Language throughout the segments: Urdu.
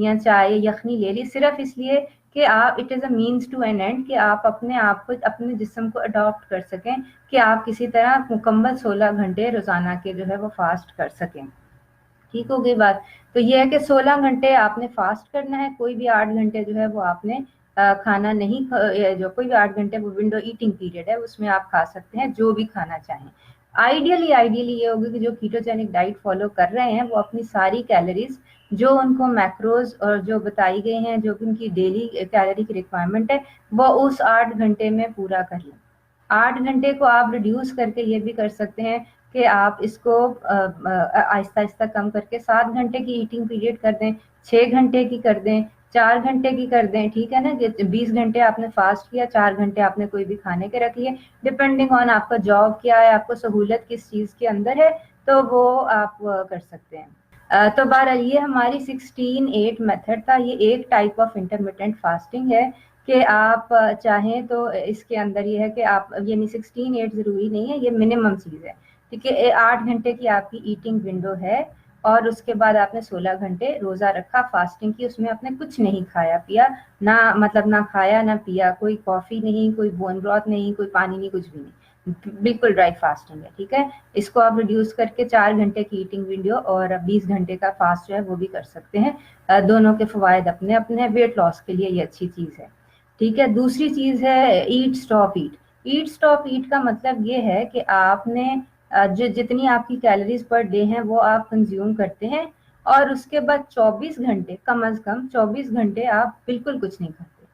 یا چائے یخنی لے لی، صرف اس لیے کہ آپ it is A minus two N and کہ آپ اپنے آپ کو اپنے جسم کو اڈاپٹ کر سکیں کہ آپ کسی طرح مکمل 16 گھنٹے روزانہ کے جو ہے وہ فاسٹ کر سکیں. ٹھیک ہو گئی بات. تو یہ ہے کہ 16 گھنٹے آپ نے فاسٹ کرنا ہے، کوئی بھی 8 گھنٹے جو ہے وہ آپ نے کھانا نہیں، جو کوئی بھی 8 گھنٹے وہ ونڈو ایٹنگ پیریڈ ہے، اس میں آپ کھا سکتے ہیں جو بھی کھانا چاہیں. آئیڈیلی یہ ہوگی کہ جو کیٹوجینک ڈائٹ فالو کر رہے ہیں وہ اپنی ساری کیلوریز جو ان کو میکروز اور جو بتائی گئی ہیں، جو ان کی ڈیلی کیلوری کی ریکوائرمنٹ ہے، وہ اس 8 گھنٹے میں پورا کر لیں. 8 گھنٹے کو آپ ریڈیوس کر کے یہ بھی کر سکتے ہیں کہ آپ اس کو آہستہ آہستہ کم کر کے 7 گھنٹے کی ایٹنگ پیریڈ کر دیں، 6 گھنٹے کی کر دیں، 4 گھنٹے کی کر دیں. ٹھیک ہے نا، کہ 20 گھنٹے آپ نے فاسٹ کیا، 4 گھنٹے آپ نے کوئی بھی کھانے کے رکھ لیے، ڈپینڈنگ آن آپ کا جاب کیا ہے، آپ کو سہولت کس چیز کے اندر ہے، تو وہ آپ کر سکتے ہیں. تو بہرحال یہ ہماری 16-8 میتھڈ تھا. یہ ایک ٹائپ آف انٹرمیٹنٹ فاسٹنگ ہے کہ آپ چاہیں تو اس کے اندر یہ ہے کہ آپ یعنی 16-8 ضروری نہیں ہے، یہ منیمم چیز ہے. ٹھیک ہے، 8 گھنٹے کی آپ کی ایٹنگ ونڈو ہے اور اس کے بعد آپ نے 16 گھنٹے روزہ رکھا فاسٹنگ کی، اس میں آپ نے کچھ نہیں کھایا پیا، نہ کھایا نہ پیا، کوئی کافی نہیں، کوئی بون براٹ نہیں، کوئی پانی نہیں، کچھ بھی نہیں، بالکل ڈرائی فاسٹنگ ہے. ٹھیک ہے، اس کو آپ ریڈیوس کر کے 4 گھنٹے کی ایٹنگ ونڈو اور 20 گھنٹے کا فاسٹ جو ہے وہ بھی کر سکتے ہیں. دونوں کے فوائد اپنے اپنے ہیں. ویٹ لاس کے لیے یہ اچھی چیز ہے. ٹھیک ہے، دوسری چیز ہے eat stop eat. Eat stop eat کا مطلب یہ ہے کہ آپ نے جتنی آپ کی کیلوریز پر ڈے ہیں وہ آپ کنزیوم کرتے ہیں اور اس کے بعد 24 گھنٹے کم از کم 24 گھنٹے آپ بالکل کچھ نہیں کھاتے.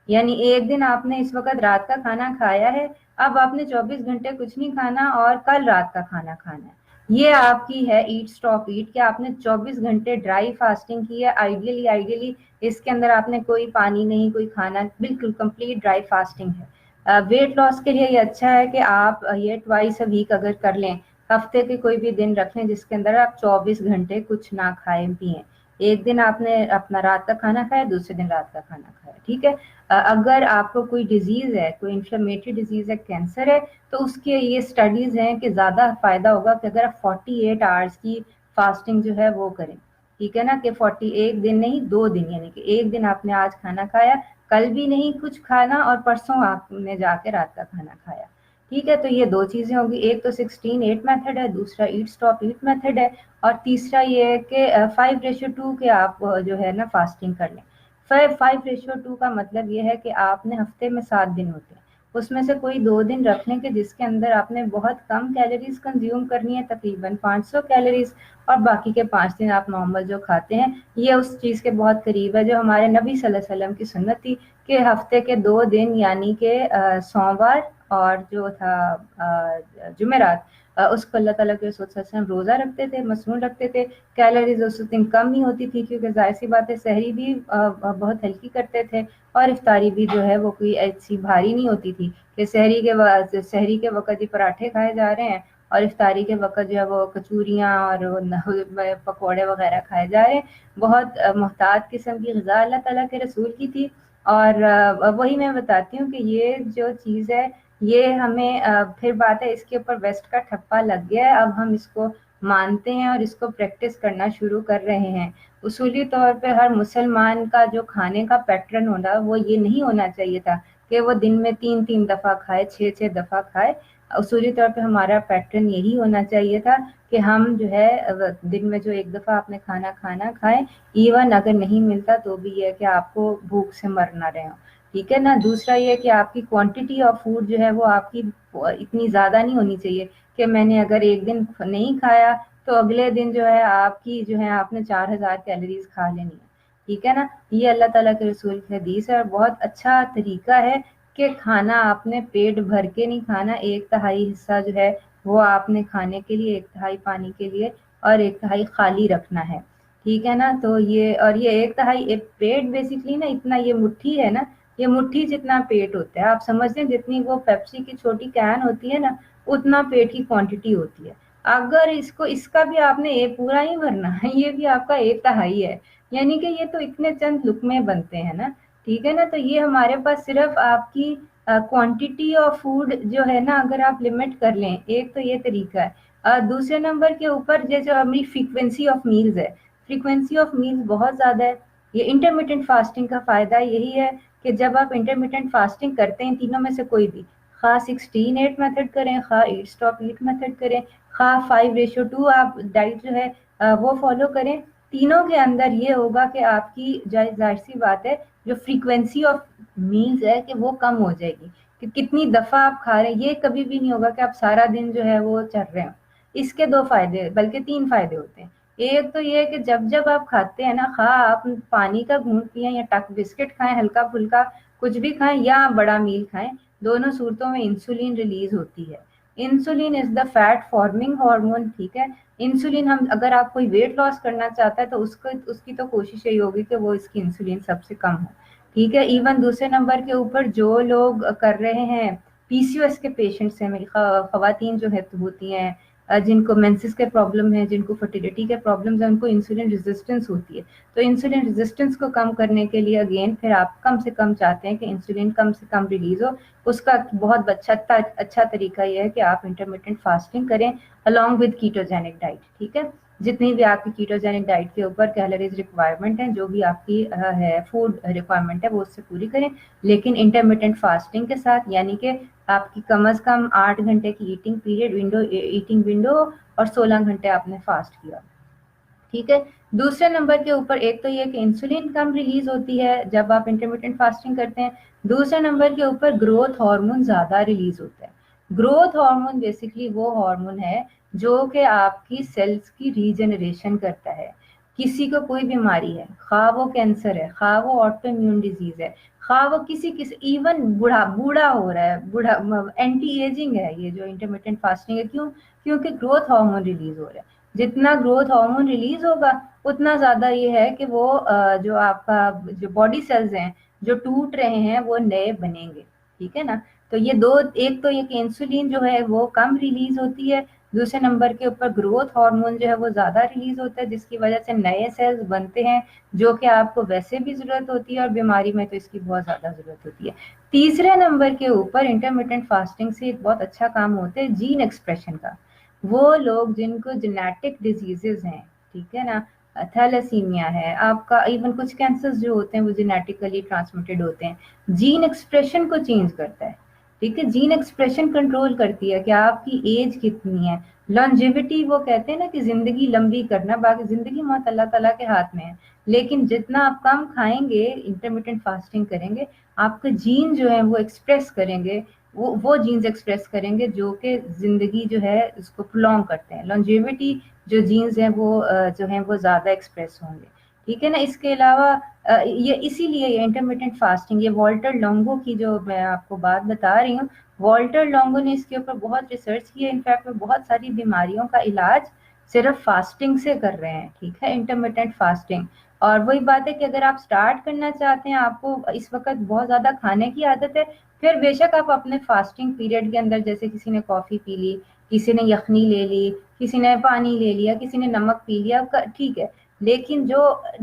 یعنی ایک دن آپ نے اس وقت رات کا کھانا کھایا ہے، اب آپ نے 24 گھنٹے کچھ نہیں کھانا اور کل رات کا کھانا کھانا ہے. یہ آپ کی ہے ایٹ اسٹاپ ایٹ کہ آپ نے 24 گھنٹے ڈرائی فاسٹنگ کی ہے. آئیڈیلی اس کے اندر آپ نے کوئی پانی نہیں، کوئی کھانا، بالکل کمپلیٹ ڈرائی فاسٹنگ ہے. ویٹ لاس کے لیے یہ اچھا ہے کہ آپ یہ ٹوائس اے ویک اگر کر لیں، ہفتے کے کوئی بھی دن رکھ لیں جس کے اندر آپ 24 گھنٹے کچھ نہ کھائیں پیئیں. ایک دن آپ نے اپنا رات کا کھانا کھایا، دوسرے دن رات کا کھانا کھایا. ٹھیک ہے، اگر آپ کو کوئی ڈیزیز ہے، کوئی انفلیمیٹری ڈیزیز ہے، کینسر ہے، تو اس کے یہ اسٹڈیز ہیں کہ زیادہ فائدہ ہوگا کہ اگر آپ 48 آورس کی فاسٹنگ جو ہے وہ کریں. ٹھیک ہے نا، کہ 41 دن نہیں، 2 دن، یعنی کہ ایک دن آپ نے آج کھانا کھایا، کل بھی نہیں کچھ کھانا اور پرسوں آپ نے جا کے رات کا کھانا کھایا. ٹھیک ہے، تو یہ دو چیزیں ہوگی. ایک تو 16-8 میتھڈ ہے، دوسرا ایٹ اسٹاپ ایٹ میتھڈ ہے، اور تیسرا یہ ہے کہ 5:2 کے آپ جو ہے نا فاسٹنگ کر لیں. 5:2 کا مطلب یہ ہے کہ آپ نے ہفتے میں 7 دن ہوتے ہیں، اس میں سے کوئی 2 دن رکھ لیں کہ جس کے اندر آپ نے بہت کم کیلوریز کنزیوم کرنی ہے، تقریباً 500 کیلوریز، اور باقی کے 5 دن آپ نارمل جو کھاتے ہیں. یہ اس چیز کے بہت قریب ہے جو ہمارے نبی صلی اللہ علیہ وسلم کی سنت تھی کہ ہفتے کے 2 دن یعنی کہ سوموار اور جو تھا جمعرات، اس کو اللہ تعالیٰ کے رسول صلی اللہ علیہ وسلم روزہ رکھتے تھے، مسنون رکھتے تھے. کیلوریز اس دن کم ہی ہوتی تھی کیونکہ ظاہر سی بات ہے سحری بھی بہت ہلکی کرتے تھے اور افطاری بھی جو ہے وہ کوئی ایسی بھاری نہیں ہوتی تھی کہ سحری کے وقت ہی پراٹھے کھائے جا رہے ہیں اور افطاری کے وقت جو ہے وہ کچوریاں اور پکوڑے وغیرہ کھائے جا رہے ہیں. بہت محتاط قسم کی غذا اللہ تعالیٰ کے رسول کی تھی. اور وہی میں بتاتی ہوں کہ یہ جو چیز ہے یہ ہمیں پھر بات ہے اس کے اوپر ویسٹ کا ٹھپا لگ گیا ہے. اب ہم اس کو مانتے ہیں اور اس کو پریکٹس کرنا شروع کر رہے ہیں. اصولی طور پہ ہر مسلمان کا جو کھانے کا پیٹرن ہونا وہ یہ نہیں ہونا چاہیے تھا کہ وہ دن میں 3 دفعہ کھائے، 6 دفعہ کھائے. اصولی طور پہ ہمارا پیٹرن یہی ہونا چاہیے تھا کہ ہم جو ہے دن میں جو 1 دفعہ آپ نے کھانا کھائیں، ایون اگر نہیں ملتا تو بھی یہ کہ آپ کو بھوک سے مر نہ رہے ہوں. ٹھیک ہے نا. دوسرا یہ کہ آپ کی کوانٹٹی آف فوڈ جو ہے وہ آپ کی اتنی زیادہ نہیں ہونی چاہیے کہ میں نے اگر ایک دن نہیں کھایا تو اگلے دن جو ہے آپ کی جو ہے آپ نے 4000 کیلوریز کھا لینی ہے. ٹھیک ہے نا. یہ اللہ تعالیٰ کے رسول کی حدیث ہے اور بہت اچھا طریقہ ہے کہ کھانا آپ نے پیٹ بھر کے نہیں کھانا. 1/3 حصہ جو ہے وہ آپ نے کھانے کے لیے، 1/3 پانی کے لیے اور 1/3 خالی رکھنا ہے. ٹھیک ہے نا. تو یہ اور یہ 1/3 پیٹ بیسکلی نا اتنا یہ مٹھی ہے نا، یہ مٹھی جتنا پیٹ ہوتا ہے. آپ سمجھتے ہیں جتنی وہ پیپسی کی چھوٹی کین ہوتی ہے نا اتنا پیٹ کی کوانٹٹی ہوتی ہے. اگر اس کا بھی آپ نے پورا ہی بھرنا ہے، یہ بھی آپ کا 1/3 ہے، یعنی کہ یہ تو اتنے چند لقمے بنتے ہیں نا. ٹھیک ہے نا. تو یہ ہمارے پاس صرف آپ کی کوانٹٹی آف فوڈ جو ہے نا اگر آپ لمٹ کر لیں، ایک تو یہ طریقہ ہے. دوسرے نمبر کے اوپر جو ہماری فریکوینسی آف میلز ہے، فریکوینسی آف میلز بہت زیادہ ہے. یہ انٹرمیٹنٹ فاسٹنگ کا فائدہ یہی ہے کہ جب آپ انٹرمیٹنٹ فاسٹنگ کرتے ہیں تینوں میں سے کوئی بھی، خواہ 16-8 میتھڈ کریں، خواہ 8 میتھڈ کریں، خواہ 5:2 آپ ڈائٹ جو ہے وہ فالو کریں، تینوں کے اندر یہ ہوگا کہ آپ کی ظاہر سی بات ہے جو فریکوینسی آف میلز ہے کہ وہ کم ہو جائے گی، کہ کتنی دفعہ آپ کھا رہے ہیں یہ کبھی بھی نہیں ہوگا کہ آپ سارا دن جو ہے وہ چل رہے ہوں۔ اس کے 2 فائدے بلکہ 3 فائدے ہوتے ہیں۔ ایک تو یہ کہ جب آپ کھاتے ہیں نا، خواہ آپ پانی کا گھونٹ پئیں یا ٹک بسکٹ کھائیں، ہلکا پھلکا کچھ بھی کھائیں یا بڑا میل کھائیں، دونوں صورتوں میں انسولین ریلیز ہوتی ہے۔ انسولین از دا فیٹ فارمنگ ہارمون، ٹھیک ہے۔ انسولین ہم اگر آپ کوئی ویٹ لاس کرنا چاہتا ہے تو اس کی تو کوشش یہی ہوگی کہ وہ اس کی انسولین سب سے کم ہو، ٹھیک ہے۔ ایون دوسرے نمبر کے اوپر جو لوگ کر رہے ہیں پی سی او ایس کے پیشنٹس ہیں، میری خواتین جو ہے ہوتی ہیں جن کو مینسس کے پرابلم ہے، جن کو فرٹیلیٹی کے پرابلمز ہیں، ان کو انسولین ریزسٹنس ہوتی ہے، تو انسولین ریزسٹنس کو کم کرنے کے لیے اگین پھر آپ کم سے کم چاہتے ہیں کہ انسولین کم سے کم ریلیز ہو، اس کا بہت اچھا طریقہ یہ ہے کہ آپ انٹرمیٹنٹ فاسٹنگ کریں along with کیٹوجینک ڈائٹ، ٹھیک ہے۔ جتنی بھی آپ کی کیٹوجینک ڈائٹ کے اوپر کیلوریز ریکوائرمنٹ ہیں، جو بھی آپ کی ہے فوڈ ریکوائرمنٹ ہے وہ اس سے پوری کریں، لیکن انٹرمیٹنٹ فاسٹنگ کے ساتھ، یعنی کہ آپ کی کم از کم 8 گھنٹے کی ایٹنگ ونڈو اور 16 گھنٹے آپ نے فاسٹ کیا، ٹھیک ہے۔ دوسرے نمبر کے اوپر ایک تو یہ کہ انسولین کم ریلیز ہوتی ہے جب آپ انٹرمیٹنٹ فاسٹنگ کرتے ہیں، دوسرے نمبر کے اوپر گروتھ ہارمون زیادہ ریلیز ہوتا ہے۔ گروتھ ہارمون بیسکلی وہ ہارمون ہے جو کہ آپ کی سیلز کی ریجنریشن کرتا ہے۔ کسی کو کوئی بیماری ہے، خواہ وہ کینسر ہے، خواہ وہ آٹو امیون ڈیزیز ہے، خواہ وہ کسی ایون بوڑھا ہو رہا ہے، بوڑھا اینٹی ایجنگ ہے، یہ جو انٹرمیٹنٹ فاسٹنگ ہے، کیونکہ گروتھ ہارمون ریلیز ہو رہا ہے۔ جتنا گروتھ ہارمون ریلیز ہوگا اتنا زیادہ یہ ہے کہ وہ جو آپ کا جو باڈی سیلز ہیں جو ٹوٹ رہے ہیں وہ نئے بنیں گے، ٹھیک ہے نا۔ تو یہ ایک تو یہ کہ انسولین جو ہے وہ کم ریلیز ہوتی ہے، دوسرے نمبر کے اوپر گروتھ ہارمون جو ہے وہ زیادہ ریلیز ہوتا ہے، جس کی وجہ سے نئے سیلز بنتے ہیں جو کہ آپ کو ویسے بھی ضرورت ہوتی ہے اور بیماری میں تو اس کی بہت زیادہ ضرورت ہوتی ہے۔ تیسرے نمبر کے اوپر انٹرمیٹنٹ فاسٹنگ سے ایک بہت اچھا کام ہوتا ہے جین ایکسپریشن کا۔ وہ لوگ جن کو جینیٹک ڈیزیزز ہیں، ٹھیک ہے نا، تھیلیسیمیا ہے آپ کا، ایون کچھ کینسرز جو ہوتے ہیں وہ جینیٹیکلی ٹرانسمیٹڈ ہوتے ہیں، جین ایکسپریشن کو چینج کرتا ہے، ٹھیک ہے۔ جین ایکسپریشن کنٹرول کرتی ہے کہ آپ کی ایج کتنی ہے، لانجیوٹی وہ کہتے ہیں نا کہ زندگی لمبی کرنا، باقی زندگی موت اللہ تعالیٰ کے ہاتھ میں ہے، لیکن جتنا آپ کم کھائیں گے انٹرمیٹنٹ فاسٹنگ کریں گے، آپ کے جین جو ہیں وہ ایکسپریس کریں گے، وہ جینز ایکسپریس کریں گے جو کہ زندگی جو ہے اس کو پرولونگ کرتے ہیں، لانجیوٹی جو جینز ہیں وہ جو ہیں وہ زیادہ ایکسپریس ہوں گے، ٹھیک ہے نا۔ اس کے علاوہ یہ اسی لیے یہ انٹرمیٹنٹ فاسٹنگ، یہ والٹر لانگو کی جو میں آپ کو بات بتا رہی ہوں، والٹر لانگو نے اس کے اوپر بہت ریسرچ کی ہے، انفیکٹ وہ بہت ساری بیماریوں کا علاج صرف فاسٹنگ سے کر رہے ہیں، ٹھیک ہے، انٹرمیٹنٹ فاسٹنگ۔ اور وہی بات ہے کہ اگر آپ سٹارٹ کرنا چاہتے ہیں، آپ کو اس وقت بہت زیادہ کھانے کی عادت ہے، پھر بے شک آپ اپنے فاسٹنگ پیریڈ کے اندر، جیسے کسی نے کافی پی لی، کسی نے یخنی لے لی، کسی نے پانی لے لیا، کسی نے نمک پی لیا، ٹھیک ہے، لیکن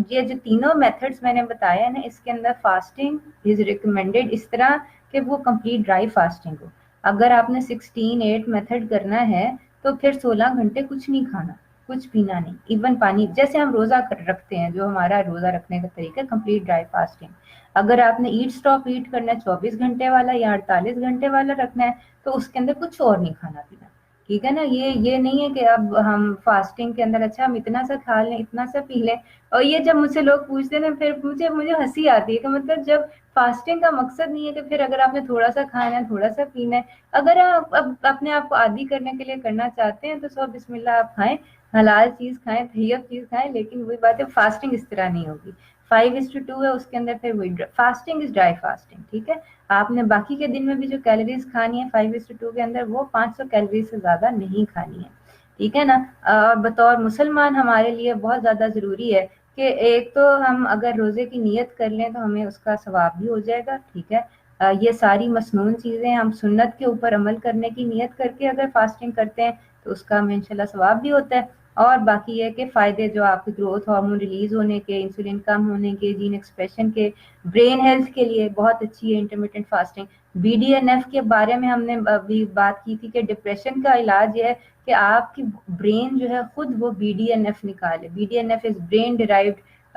یہ جو تینوں میتھڈز میں نے بتایا نا، اس کے اندر فاسٹنگ از ریکمینڈیڈ اس طرح کہ وہ کمپلیٹ ڈرائی فاسٹنگ ہو۔ اگر آپ نے 16-8 میتھڈ کرنا ہے تو پھر 16 گھنٹے کچھ نہیں کھانا، کچھ پینا نہیں، ایون پانی، جیسے ہم روزہ رکھتے ہیں، جو ہمارا روزہ رکھنے کا طریقہ ہے کمپلیٹ ڈرائی فاسٹنگ۔ اگر آپ نے ایٹ اسٹاپ ایٹ کرنا ہے 24 گھنٹے والا یا 48 گھنٹے والا رکھنا ہے تو اس کے اندر کچھ اور نہیں کھانا پینا، ٹھیک ہے نا۔ یہ نہیں ہے کہ اب ہم فاسٹنگ کے اندر اچھا ہم اتنا سا کھا لیں، اتنا سا پی لیں، اور یہ جب مجھ سے لوگ پوچھتے ہیں پھر مجھے ہنسی آتی ہے کہ مطلب جب فاسٹنگ کا مقصد نہیں ہے کہ پھر اگر آپ نے تھوڑا سا کھانا ہے، تھوڑا سا پینا ہے، اگر آپ اپنے آپ کو عادی کرنے کے لیے کرنا چاہتے ہیں تو سو بسم اللہ آپ کھائیں، حلال چیز کھائیں، طیب چیز کھائیں، لیکن وہی بات ہے فاسٹنگ اس طرح نہیں ہوگی۔ 5:2 ہے اس کے اندر، پھر وہی فاسٹنگ از ڈرائی فاسٹنگ، ٹھیک ہے۔ آپ نے باقی کے دن میں بھی جو کیلوریز کھانی ہے 5:2 کے اندر، وہ 500 کیلوریز سے زیادہ نہیں کھانی ہے، ٹھیک ہے نا۔ اور بطور مسلمان ہمارے لیے بہت زیادہ ضروری ہے کہ ایک تو ہم اگر روزے کی نیت کر لیں تو ہمیں اس کا ثواب بھی ہو جائے گا، ٹھیک ہے۔ یہ ساری مسنون چیزیں ہم سنت کے اوپر عمل کرنے کی نیت کر کے اگر فاسٹنگ کرتے ہیں تو اس کا ہمیں انشاءاللہ ثواب بھی ہوتا ہے، اور باقی یہ کہ فائدے جو آپ کے گروتھ ہارمون ریلیز ہونے کے، انسولین کم ہونے کے، جین ایکسپریشن کے، برین ہیلتھ کے لیے بہت اچھی ہے intermittent fasting. B D N F کے بارے میں ہم نے ابھی بات کی تھی کہ ڈپریشن کا علاج یہ ہے کہ آپ کی برین جو ہے خود وہ بی ڈی این ایف نکالے، be D N F is brain derived